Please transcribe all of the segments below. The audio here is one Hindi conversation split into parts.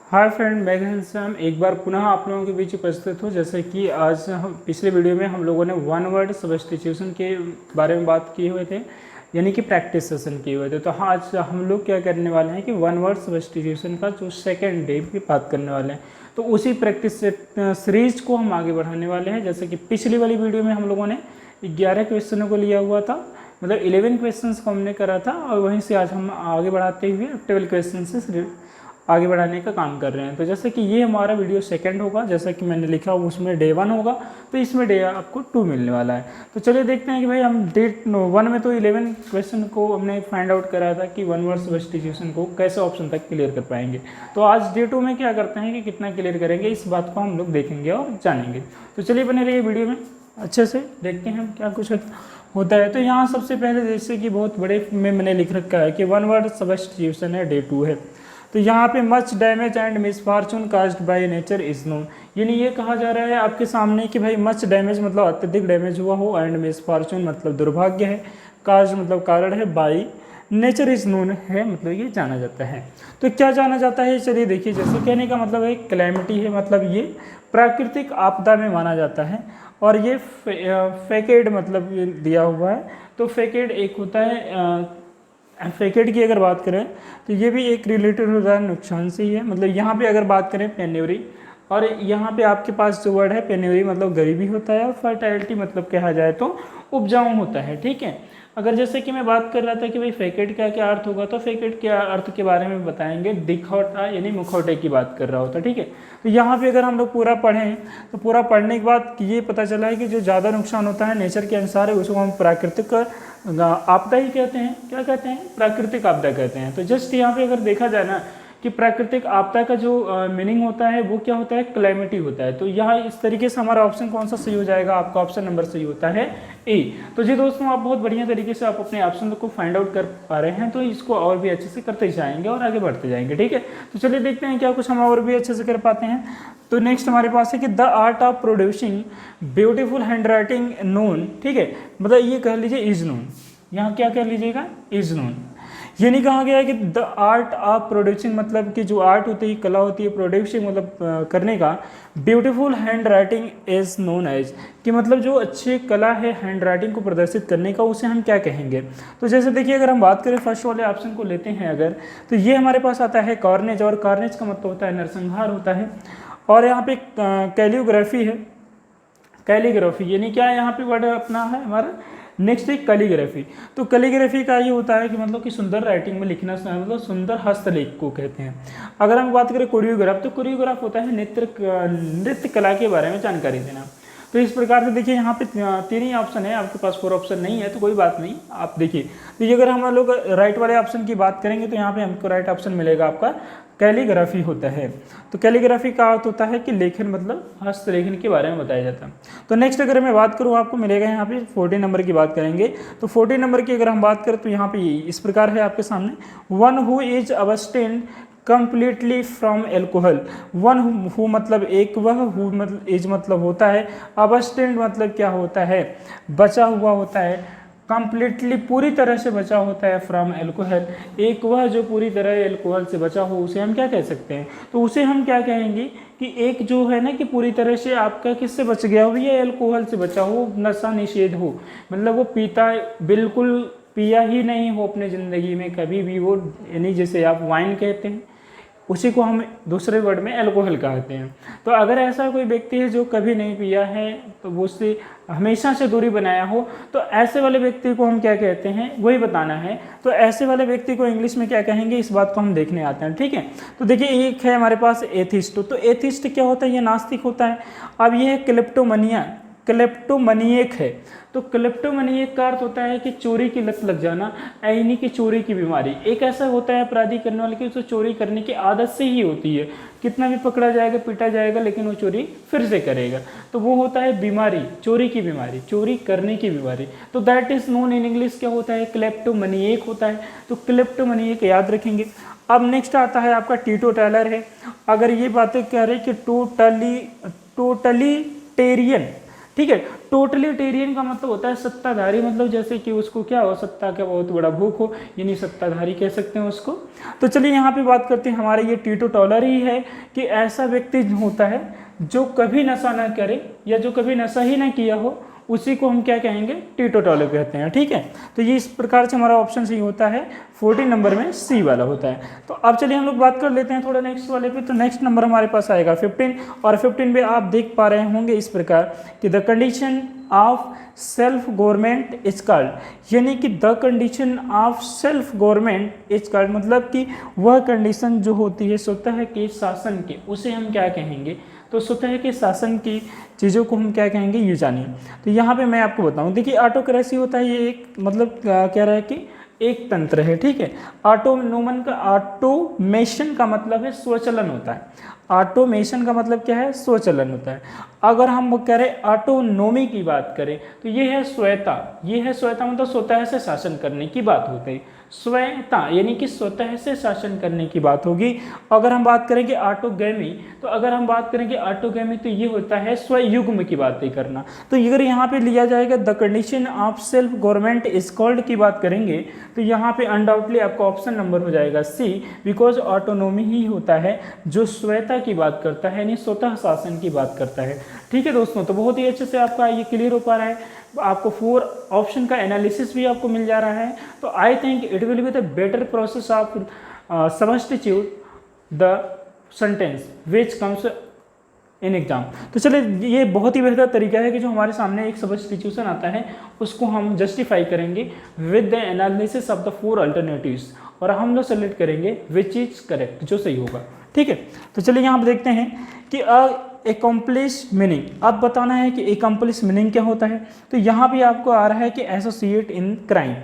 हाय फ्रेंड, मैं घनश्याम एक बार पुनः आप लोगों के बीच उपस्थित हूँ। जैसे कि आज हम पिछले वीडियो में हम लोगों ने वन वर्ड सब्स्टिट्यूशन के बारे में बात किए हुए थे, यानी कि प्रैक्टिस सेशन किए हुए थे। तो हाँ, आज हम लोग क्या करने वाले हैं कि वन वर्ड सब्स्टिट्यूशन का जो सेकेंड डे की बात करने वाले हैं। तो उसी प्रैक्टिस सीरीज को हम आगे बढ़ाने वाले हैं। जैसे कि पिछली वाली वीडियो में हम लोगों ने 11 क्वेश्चनों को लिया हुआ था, मतलब 11 क्वेश्चन को हमने करा था, और वहीं से आज हम आगे बढ़ाते हुए 12 क्वेश्चन से आगे बढ़ाने का काम कर रहे हैं। तो जैसे कि ये हमारा वीडियो सेकंड होगा, जैसा कि मैंने लिखा उसमें डे 1 होगा, तो इसमें डे आपको 2 मिलने वाला है। तो चलिए देखते हैं कि भाई हम डे 1 में तो 11 क्वेश्चन को हमने फाइंड आउट करा था कि वन वर्ड सब्स्टिट्यूशन को कैसे ऑप्शन तक क्लियर कर पाएंगे। तो आज डे 2 में क्या करते हैं कि कितना क्लियर करेंगे, इस बात को हम लोग देखेंगे और जानेंगे। तो चलिए बने रहिए वीडियो में, अच्छे से देखते हैं क्या कुछ होता है। तो यहाँ सबसे पहले जैसे कि बहुत बड़े में मैंने लिख रखा है कि वन वर्ड सब्स्टिट्यूशन है, डे 2 है। तो यहाँ पे much damage and misfortune caused by nature is known, यानी ये कहा जा रहा है आपके सामने कि भाई मच डैमेज मतलब अत्यधिक डैमेज हुआ हो, एंड मिसफॉर्चून मतलब दुर्भाग्य है, कास्ड मतलब कारण है, बाय नेचर इज नोन है मतलब ये जाना जाता है। तो क्या जाना जाता है, चलिए देखिए। जैसे कहने का मतलब है कैलेमिटी है, मतलब ये प्राकृतिक आपदा में माना जाता है। और ये फेकेड मतलब ये दिया हुआ है। तो फेकेड एक होता है, फेकेड की अगर बात करें तो ये भी एक रिलेटेड होता है नुकसान से ही है। मतलब यहाँ पे अगर बात करें पेन्यूरी, और यहाँ पे आपके पास जो वर्ड है पेन्यूरी मतलब गरीबी होता है, और फर्टाइलिटी मतलब कहा जाए तो उपजाऊ होता है, ठीक है। अगर जैसे कि मैं बात कर रहा था कि भाई फेकेड का क्या अर्थ होगा, तो फेकेड के अर्थ के बारे में बताएंगे दिखौटा, यानी मुखौटे की बात कर रहा होता, ठीक है। तो यहाँ पे अगर हम लोग पूरा पढ़ें तो पूरा पढ़ने के बाद ये पता चला है कि जो ज़्यादा नुकसान होता है नेचर के अनुसार है, उसको हम प्राकृतिक आपदा ही कहते हैं। क्या कहते हैं? प्राकृतिक आपदा कहते हैं। तो जस्ट यहाँ पे अगर देखा जाए ना कि प्राकृतिक आपदा का जो मीनिंग होता है वो क्या होता है, क्लैमिटी होता है। तो यहाँ इस तरीके से हमारा ऑप्शन कौन सा सही हो जाएगा, आपका ऑप्शन नंबर सही होता है ए। तो जी दोस्तों, आप बहुत बढ़िया तरीके से आप अपने ऑप्शन को फाइंड आउट कर पा रहे हैं, तो इसको और भी अच्छे से करते जाएंगे और आगे बढ़ते जाएंगे, ठीक है। तो चलिए देखते हैं क्या कुछ हम और भी अच्छे से कर पाते हैं। तो नेक्स्ट हमारे पास है कि the art of producing beautiful hand writing known, ठीक है। मतलब ये कह लीजिए इज नोन, यहाँ क्या कह लीजिएगा, इज नोन। ये नहीं कहा गया है कि द आर्ट ऑफ प्रोड्यूसिंग, मतलब कि जो आर्ट होती है, कला होती है, प्रोड्यूसिंग मतलब करने का, beautiful handwriting is known as, कि मतलब जो अच्छी कला है हैंड राइटिंग को प्रदर्शित करने का, उसे हम क्या कहेंगे। तो जैसे देखिए, अगर हम बात करें फर्स्ट वाले ऑप्शन को लेते हैं अगर, तो ये हमारे पास आता है कार्नेज, और कार्नेज का मतलब होता है नरसंहार होता है। और यहाँ पे कैलियोग्राफी है, कैलीग्राफी यानी क्या है, यहाँ पे वर्ड अपना है हमारा। नेक्स्ट है कैलीग्राफी। तो कैलीग्राफी का ये होता है कि मतलब कि सुंदर राइटिंग में लिखना, मतलब सुंदर हस्तलेख को कहते हैं। अगर हम बात करें कोरियोग्राफ, तो कोरियोग्राफ होता है नृत्य कला के बारे में जानकारी देना। तो इस प्रकार से देखिए, यहाँ पे 3 ही ऑप्शन है, आपके पास 4 ऑप्शन नहीं है, तो कोई बात नहीं, आप देखिए। तो ये अगर हम लोग राइट वाले ऑप्शन की बात करेंगे तो यहाँ पे हमको राइट ऑप्शन मिलेगा आपका कैलीग्राफी होता है। तो कैलीग्राफी का अर्थ होता है कि लेखन, मतलब हस्तलेखन के बारे में बताया जाता है। तो नेक्स्ट अगर मैं बात करूँ, आपको मिलेगा यहाँ पे 40 नंबर की बात करेंगे। तो 40 नंबर की अगर हम बात करें तो यहाँ पे इस प्रकार है आपके सामने, one who is abstain completely from alcohol. One who मतलब एक वह, हु मतलब एज मतलब होता है, अबस्टेंड मतलब क्या होता है, बचा हुआ होता है, कंप्लीटली पूरी तरह से बचा होता है, फ्रॉम एल्कोहल एक वह जो पूरी तरह एल्कोहल से बचा हो, उसे हम क्या कह सकते हैं। तो उसे हम क्या कहेंगे कि एक जो है ना कि पूरी तरह से आपका किससे बच गया हो, ये एल्कोहल से बचा हो, नशा निषेध हो, मतलब वो पीता बिल्कुल पिया ही नहीं हो अपने ज़िंदगी में कभी भी वो, यानी जैसे आप वाइन कहते हैं, उसी को हम दूसरे वर्ड में अल्कोहल कहते हैं। तो अगर ऐसा कोई व्यक्ति है जो कभी नहीं पिया है, तो वो उससे हमेशा से दूरी बनाया हो, तो ऐसे वाले व्यक्ति को हम क्या कहते हैं, वही बताना है। तो ऐसे वाले व्यक्ति को इंग्लिश में क्या कहेंगे, इस बात को हम देखने आते हैं, ठीक है। तो देखिए, एक है हमारे पास एथिस्ट। तो एथिस्ट क्या होता है, ये नास्तिक होता है। अब ये है क्लेप्टोमनिया, क्लेप्टोमनिएक है। तो क्लेप्टोमनिएक का अर्थ होता है कि चोरी की लत लग जाना, यानी कि चोरी की बीमारी। एक ऐसा होता है अपराधी करने वाले की उसे चोरी करने की आदत से ही होती है, कितना भी पकड़ा जाएगा, पीटा जाएगा, लेकिन वो चोरी फिर से करेगा। तो वो होता है बीमारी, चोरी की बीमारी, चोरी करने की बीमारी। तो that is known in English क्या होता है, क्लेप्टोमनिएक होता है। तो क्लेप्टोमनिएक याद रखेंगे। अब नेक्स्ट आता है आपका टीटोटैलर है। अगर ये बातें कह रहे कि टोटलिटेरियन, ठीक है। टोटलिटेरियन का मतलब होता है सत्ताधारी, मतलब जैसे कि उसको क्या हो, सत्ता का बहुत बड़ा भूख हो, यानी सत्ताधारी कह सकते हैं उसको। तो चलिए यहाँ पे बात करते हैं, हमारे ये टीटोटॉलर ही है कि ऐसा व्यक्ति होता है जो कभी नशा ना करे या जो कभी नशा ही ना किया हो, उसी को हम क्या कहेंगे, टीटोटॉलर कहते हैं। ठीक है, तो ये इस प्रकार से हमारा ऑप्शन सी होता है, 14 नंबर में सी वाला होता है। तो अब चलिए हम लोग बात कर लेते हैं थोड़ा नेक्स्ट वाले पे। तो नेक्स्ट नंबर हमारे पास आएगा 15, और 15 पे आप देख पा रहे होंगे इस प्रकार कि the condition of self government is called, यानी कि the condition of self government is called, मतलब कि वह कंडीशन जो होती है स्वतः के शासन के, उसे हम क्या कहेंगे, तो स्वतः के शासन की चीज़ों को हम क्या कहेंगे, ये जानिए। तो यहाँ पे मैं आपको बताऊँ, देखिए ऑटोक्रेसी होता है, ये एक मतलब कह रहा है कि एक तंत्र है। ठीक है, ऑटोनोमन का, ऑटोमेशन का मतलब है स्वचलन होता है। ऑटोमेशन का मतलब क्या है, स्वचलन होता है। अगर हम कह रहे ऑटोनोमी की बात करें तो ये है स्वयता, ये है स्वयता मतलब स्वतः से शासन करने की बात होती है। स्वयता यानी कि स्वतः से शासन करने की बात होगी। अगर हम बात करेंगे ऑटोगैमी, तो अगर हम बात करेंगे ऑटोगैमी तो ये होता है स्वयुग्म की बातें करना। तो अगर यहाँ पे लिया जाएगा the condition of self government is called की बात करेंगे तो यहाँ पे अनडाउटली आपका ऑप्शन नंबर हो जाएगा सी, बिकॉज ऑटोनोमी ही होता है जो स्वयता की बात करता है, यानी स्वतः शासन की बात करता है। ठीक है दोस्तों, तो बहुत ही अच्छे से आपका ये क्लियर हो पा रहा है, आपको 4 ऑप्शन का एनालिसिस भी आपको मिल जा रहा है। तो I think it will be the better process of substitute the sentence which comes in exam. तो चलिए, ये बहुत ही बेहतर तरीका है कि जो हमारे सामने एक सब्स्टिट्यूशन आता है उसको हम जस्टिफाई करेंगे with the analysis of the 4 alternatives, और हम लोग सेलेक्ट करेंगे विच इज करेक्ट, जो सही होगा। ठीक है, तो चलिए यहाँ पर देखते हैं कि एकम्प्लिश मीनिंग, अब बताना है कि एकम्प्लिश मीनिंग क्या होता है। तो यहाँ भी आपको आ रहा है कि associate in crime.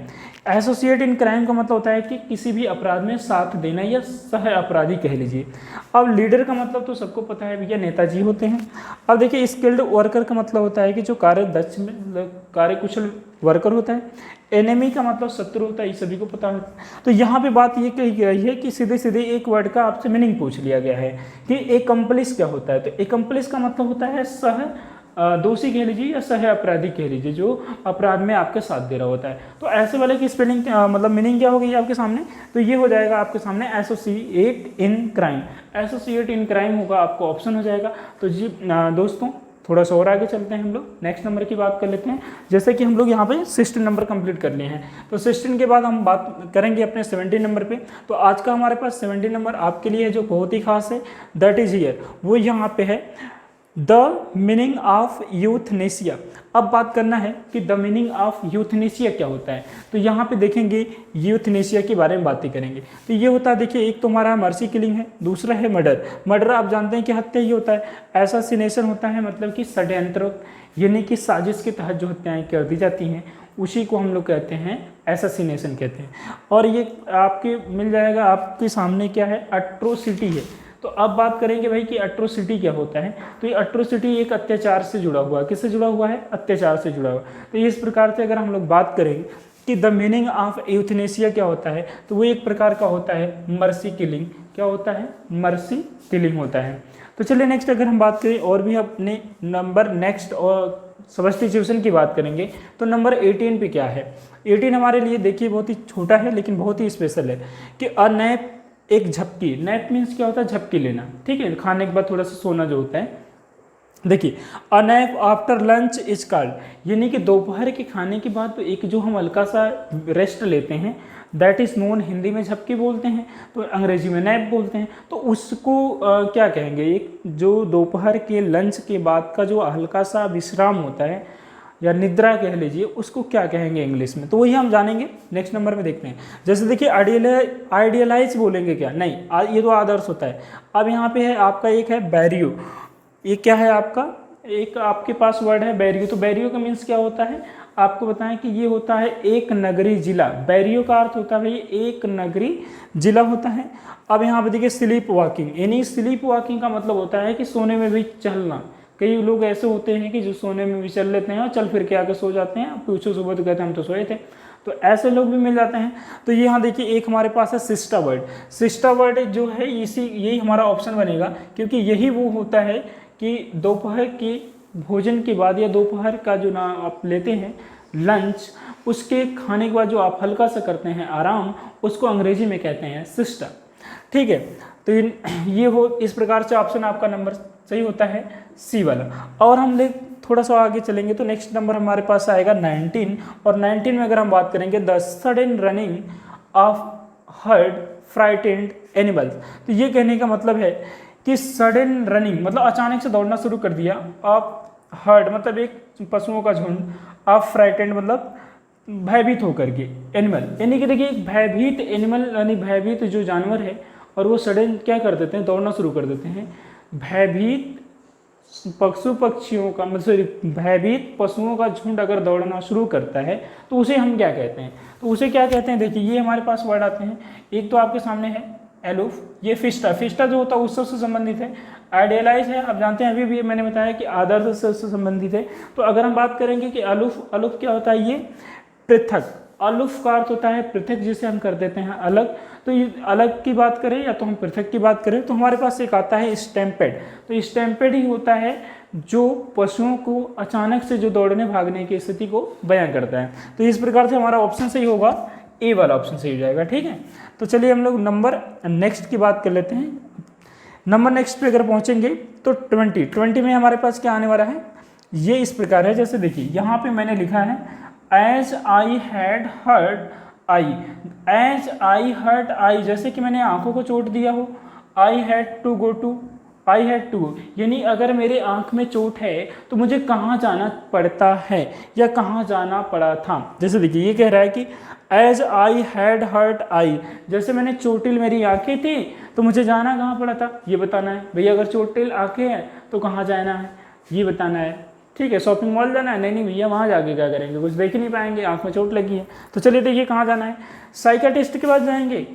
Associate in crime का मतलब होता है कि किसी भी अपराध में साथ देना या सह अपराधी कह लीजिए। अब लीडर का मतलब तो सबको पता है भैया, नेताजी होते हैं। अब देखिए स्किल्ड वर्कर का मतलब होता है कि जो कार्यदक्ष में कार्यकुशल वर्कर होता है। एनिमी का मतलब शत्रु होता है, ये सभी को पता है। तो यहाँ पे बात ये कही गई है कि सीधे सीधे एक वर्ड का आपसे मीनिंग पूछ लिया गया है कि एकम्प्लिश क्या होता है। तो एकम्प्लिश का मतलब होता है सह दोषी कह लीजिए या सह अपराधी कह लीजिए, जो अपराध में आपके साथ दे रहा होता है। तो ऐसे वाले की स्पेलिंग मतलब मीनिंग क्या होगी आपके सामने, तो ये हो जाएगा आपके सामने associate in crime. Associate in crime होगा, आपको ऑप्शन हो जाएगा। तो जी दोस्तों, थोड़ा सा और आगे चलते हैं, हम लोग नेक्स्ट नंबर की बात कर लेते हैं। जैसे कि हम लोग यहाँ पे 16 नंबर कंप्लीट कर लिए हैं, तो 16 के बाद हम बात करेंगे अपने 17 नंबर पे। तो आज का हमारे पास 17 नंबर आपके लिए है जो बहुत ही खास है, दैट इज हियर, वो यहाँ पे है द मीनिंग ऑफ यूथनेसिया। अब बात करना है कि द मीनिंग ऑफ यूथनेसिया क्या होता है। तो यहाँ पे देखेंगे यूथनेसिया के बारे में बातें करेंगे। तो ये होता है, देखिए एक तो हमारा मर्सी किलिंग है, दूसरा है मर्डर। मर्डर आप जानते हैं कि हत्या ही होता है। एसासिनेशन होता है मतलब कि षड्यंत्र, यानी कि साजिश के तहत जो हत्याएं कर दी जाती हैं उसी को हम लोग कहते हैं एसासिनेशन कहते हैं। और ये आपके मिल जाएगा, आपके सामने क्या है, एट्रोसिटी है। तो अब बात करेंगे भाई कि एट्रोसिटी क्या होता है। तो ये एट्रोसिटी एक अत्याचार से जुड़ा हुआ है। किससे जुड़ा हुआ है, अत्याचार से जुड़ा हुआ। तो इस प्रकार से अगर हम लोग बात करें कि द मीनिंग ऑफ यूथनेसिया क्या होता है, तो वो एक प्रकार का होता है मर्सी किलिंग। क्या होता है, मर्सी किलिंग होता है। तो चलिए नेक्स्ट अगर हम बात करें और भी अपने नंबर नेक्स्ट और सब्स्टिट्यूशन की बात करेंगे, तो नंबर 18 पे क्या है। 18 हमारे लिए देखिए बहुत ही छोटा है लेकिन बहुत ही स्पेशल है कि अनैप एक झपकी। नैप मीन्स क्या होता है, झपकी लेना। ठीक है, खाने के बाद थोड़ा सा सोना जो होता है। देखिए अ nap after lunch is called, यानी कि दोपहर के खाने के बाद तो एक जो हम हल्का सा रेस्ट लेते हैं, दैट इज़ नोन, हिंदी में झपकी बोलते हैं तो अंग्रेजी में नैप बोलते हैं। तो उसको क्या कहेंगे, एक जो दोपहर के लंच के बाद का जो हल्का सा विश्राम होता है या निद्रा कह लीजिए, उसको क्या कहेंगे इंग्लिश में, तो वही हम जानेंगे नेक्स्ट नंबर में देखते हैं। जैसे देखिए आइडियलाइज बोलेंगे क्या, नहीं, ये तो आदर्श होता है। अब यहाँ पे है आपका एक है बैरियो, ये क्या है आपका, एक आपके पास वर्ड है बैरियो। तो बैरियो का मीन्स क्या होता है, आपको बताएं कि ये होता है एक नगरी जिला। बैरियो का अर्थ होता है भाई एक नगरी जिला होता है। अब यहाँ पे देखिए स्लीप वॉकिंग, यानी स्लीप वॉकिंग का मतलब होता है कि सोने में भी चलना। कई लोग ऐसे होते हैं कि जो सोने में भी चल लेते हैं और चल फिर के आके सो जाते हैं, पूछो सुबह तो कहते हैं हम तो सोए थे। तो ऐसे लोग भी मिल जाते हैं। तो ये यहाँ देखिए एक हमारे पास है सिस्टा वर्ड। सिस्टा वर्ड जो है यही हमारा ऑप्शन बनेगा, क्योंकि यही वो होता है कि दोपहर की भोजन के बाद या दोपहर का जो ना आप लेते हैं लंच, उसके खाने के बाद जो आप हल्का सा करते हैं आराम, उसको अंग्रेजी में कहते हैं सिस्टा। ठीक है, तो ये वो इस प्रकार से ऑप्शन आपका नंबर सही होता है सी वाला। और हम थोड़ा सा आगे चलेंगे तो नेक्स्ट नंबर हमारे पास आएगा 19, और 19 में अगर हम बात करेंगे the sudden running of heard frightened animals. तो ये कहने का मतलब है कि सडन रनिंग मतलब अचानक से दौड़ना शुरू कर दिया, ऑफ हर्ड मतलब एक पशुओं का झुंड, ऑफ फ्राइटेंड मतलब भयभीत होकर के, एनिमल यानी कि देखिए एक भयभीत एनिमल यानी भयभीत जो जानवर है, और वो सडन क्या कर देते हैं, दौड़ना शुरू कर देते हैं। भयभीत पक्षियों का मतलब भयभीत पशुओं का झुंड अगर दौड़ना शुरू करता है तो उसे हम क्या कहते हैं, तो उसे क्या कहते हैं, देखिए ये हमारे पास वर्ड आते हैं। एक तो आपके सामने है एलूफ, ये फिस्टा, फिस्टा जो होता है उत्सव से संबंधित है। आइडियलाइज है, आप जानते हैं अभी भी मैंने बताया कि आदर्श से संबंधित है। तो अगर हम बात करेंगे कि अलूफ, अलूफ क्या होता है, ये पृथक, अलूफ का अर्थ होता है पृथक, जिसे हम कर देते हैं अलग। तो ये अलग की बात करें या तो हम पृथक की बात करें तो हमारे पास एक आता है स्टैम्पेड। तो स्टैम्पेड ही होता है जो पशुओं को अचानक से जो दौड़ने भागने की स्थिति को बयां करता है। तो इस प्रकार से हमारा ऑप्शन सही होगा, ए वाला ऑप्शन सही हो जाएगा। ठीक है, तो चलिए हम लोग नंबर नेक्स्ट की बात कर लेते हैं। नंबर नेक्स्ट पे अगर पहुंचेंगे तो 20 में हमारे पास क्या आने वाला है, ये इस प्रकार है। जैसे देखिए यहाँ पे मैंने लिखा है as I had hurt eye, as I hurt eye, जैसे कि मैंने आंखों को चोट दिया हो। I had to go to, I had to go, यानी अगर मेरे आंख में चोट है तो मुझे कहाँ जाना पड़ता है या कहाँ जाना पड़ा था। जैसे देखिए ये कह रहा है कि as I had hurt eye, जैसे मैंने चोटिल मेरी आंखें थी तो मुझे जाना कहाँ पड़ा था, ये बताना है। भैया अगर चोटिल आंखें हैं तो कहाँ जाना है, ये बताना है। ठीक है, शॉपिंग मॉल जाना है, नहीं भैया वहाँ जाके क्या करेंगे, कुछ देख ही नहीं पाएंगे, आंख में चोट लगी है। तो चलिए देखिए कहाँ जाना है, साइकियाट्रिस्ट के पास जाएंगे।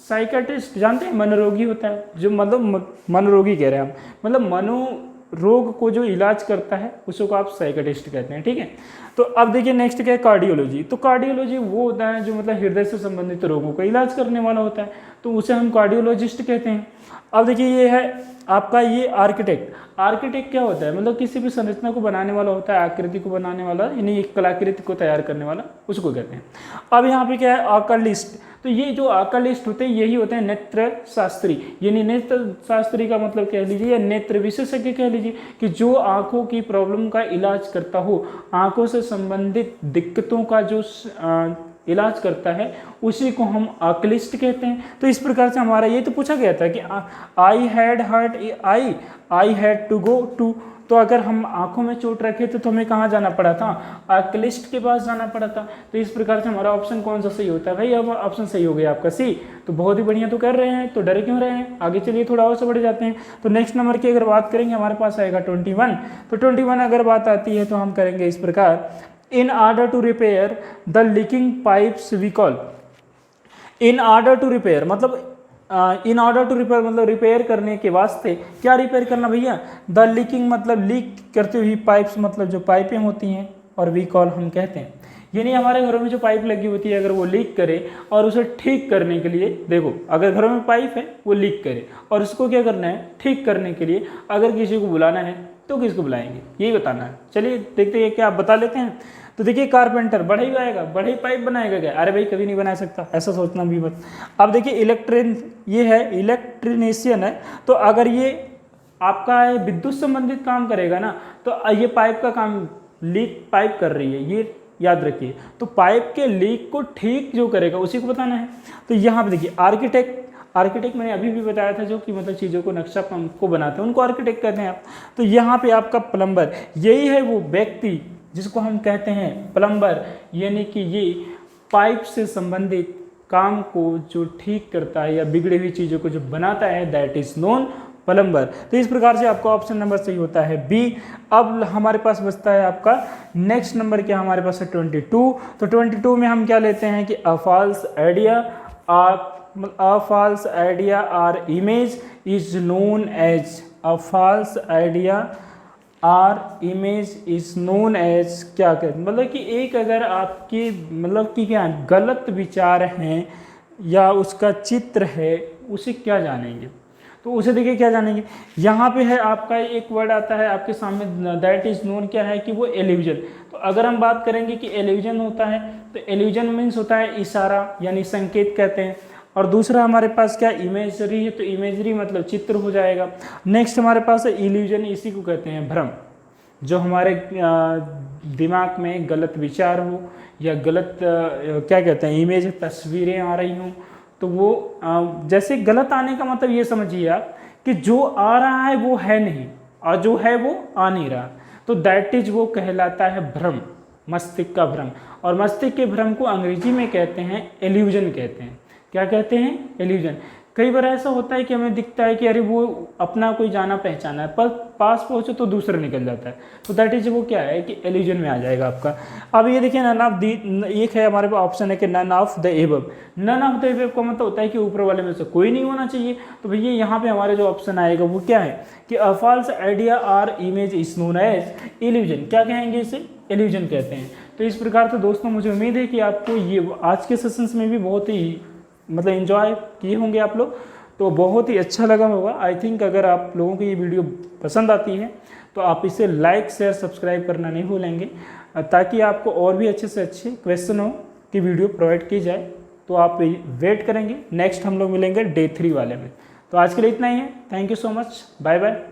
साइकियाट्रिस्ट जानते हैं मनोरोगी होता है, जो मतलब मनोरोगी कह रहे हैं हम, मतलब मनोरोग को जो इलाज करता है उसको आप साइकियाट्रिस्ट कहते हैं। ठीक है, तो अब देखिए नेक्स्ट क्या है, कार्डियोलॉजी। तो कार्डियोलॉजी वो होता है जो मतलब हृदय से संबंधित रोगों का इलाज करने वाला होता है, तो उसे हम कार्डियोलॉजिस्ट कहते हैं। अब देखिए ये है आपका ये आर्किटेक्ट। आर्किटेक्ट क्या होता है, मतलब किसी भी संरचना को बनाने वाला होता है, आकृति को बनाने वाला, यानी एक कलाकृति को तैयार करने वाला, उसको कहते हैं। अब यहाँ पे क्या है, आकलिस्ट। तो ये जो आकलिस्ट होते हैं यही होते हैं नेत्र शास्त्री, यानी नेत्र शास्त्री का मतलब कह लीजिए या नेत्र विशेषज्ञ कह लीजिए कि जो आंखों की प्रॉब्लम का इलाज करता हो, आंखों से संबंधित दिक्कतों का जो इलाज करता है, उसी को हम आकलिस्ट कहते हैं। तो इस प्रकार से हमारा ये तो पूछा गया था कि I had hurt I, I had to go to, तो अगर हम आंखों में चोट रखे थे तो हमें कहाँ जाना पड़ा था, आकलिस्ट के पास जाना पड़ा था। तो इस प्रकार से हमारा ऑप्शन कौन सा सही होता है भाई, अब ऑप्शन सही हो गया आपका सी। तो बहुत ही बढ़िया तो कर रहे हैं, तो डरे क्यों रहे हैं, आगे चलिए थोड़ा और से बढ़ जाते हैं। तो नेक्स्ट नंबर की अगर बात करेंगे हमारे पास आएगा 21। तो 21 अगर बात आती है तो हम करेंगे इस प्रकार, in order to repair the leaking pipes we call, in order to repair मतलब इन ऑर्डर टू रिपेयर मतलब रिपेयर करने के वास्ते, क्या रिपेयर करना भैया, द लीकिंग मतलब लीक करती हुई पाइप्स मतलब जो पाइपें होती हैं, और वी कॉल हम कहते हैं, यानी हमारे घरों में जो पाइप लगी होती है अगर वो लीक करे और उसे ठीक करने के लिए, देखो अगर घरों में पाइप है वो लीक करे और उसको क्या करना है, ठीक करने के लिए अगर किसी को बुलाना है तो किसको बुलाएंगे, यही बताना है। चलिए देखते हैं क्या आप बता लेते हैं। तो देखिए कारपेंटर बढ़ई आएगा, बढ़ई पाइप बनाएगा क्या, अरे भाई कभी नहीं बना सकता, ऐसा सोचना भी मत। अब देखिए ये है इलेक्ट्रीशियन है, तो अगर ये आपका विद्युत संबंधित काम करेगा ना, तो ये पाइप का काम, लीक पाइप कर रही है ये याद रखिए, तो पाइप के लीक को ठीक जो करेगा उसी को बताना है। तो यहाँ पे देखिए आर्किटेक्ट मैंने अभी भी बताया था, जो कि मतलब चीज़ों को नक्शा को बनाते हैं उनको आर्किटेक्ट कहते हैं आप। तो यहाँ पे आपका प्लम्बर, यही है वो व्यक्ति जिसको हम कहते हैं प्लम्बर, यानी कि ये पाइप से संबंधित काम को जो ठीक करता है या बिगड़ी हुई चीज़ों को जो बनाता है, दैट इज नोन प्लम्बर। तो इस प्रकार से आपका ऑप्शन नंबर सही होता है बी। अब हमारे पास बचता है आपका नेक्स्ट नंबर क्या हमारे पास है 22। तो 22 में हम क्या लेते हैं कि a false idea or image is known as, a false idea or image is known as, क्या कहते हैं मतलब कि एक अगर आपकी मतलब कि क्या गलत विचार हैं या उसका चित्र है, उसे क्या जानेंगे। तो उसे देखिए क्या जानेंगे। यहाँ पे है आपका एक वर्ड आता है आपके सामने, दैट इज नोन क्या है कि वो एल्यूजन। तो अगर हम बात करेंगे कि एल्यूजन होता है तो एल्यूजन मीन्स होता है इशारा यानी संकेत कहते हैं। और दूसरा हमारे पास क्या इमेजरी है, तो इमेजरी मतलब चित्र हो जाएगा। नेक्स्ट हमारे पास है इल्यूजन, इसी को कहते हैं भ्रम, जो हमारे दिमाग में गलत विचार हो या गलत क्या कहते हैं इमेज तस्वीरें आ रही हों, तो वो जैसे गलत आने का मतलब ये समझिए आप कि जो आ रहा है वो है नहीं और जो है वो आ नहीं रहा, तो दैट इज वो कहलाता है भ्रम, मस्तिष्क का भ्रम। और मस्तिष्क के भ्रम को अंग्रेजी में कहते हैं एल्यूजन कहते हैं। क्या कहते हैं? एल्यूजन। कई बार ऐसा होता है कि हमें दिखता है कि अरे वो अपना कोई जाना पहचाना है, पर पास पहुंचो तो दूसरा निकल जाता है, तो दैट इज वो क्या है कि एल्यूजन में आ जाएगा आपका। अब ये देखिए नन ऑफ दी, एक है हमारे पास ऑप्शन है कि none of the above. None of the above का मतलब होता है कि ऊपर वाले में से कोई नहीं होना चाहिए। तो भैया यहाँ पे हमारे जो ऑप्शन आएगा वो क्या है कि अ फॉल्स आइडिया और image is known as illusion. क्या कहेंगे इसे? एल्यूजन कहते हैं। तो इस प्रकार से दोस्तों मुझे उम्मीद है कि आपको ये आज के सेशंस में भी बहुत ही मतलब एंजॉय किए होंगे आप लोग, तो बहुत ही अच्छा लगा होगा। आई थिंक अगर आप लोगों को ये वीडियो पसंद आती है तो आप इसे लाइक शेयर सब्सक्राइब करना नहीं भूलेंगे, ताकि आपको और भी अच्छे से अच्छे क्वेश्चनों की वीडियो प्रोवाइड की जाए। तो आप वेट करेंगे, नेक्स्ट हम लोग मिलेंगे डे 3 वाले में। तो आज के लिए इतना ही है। Thank you so much, bye bye.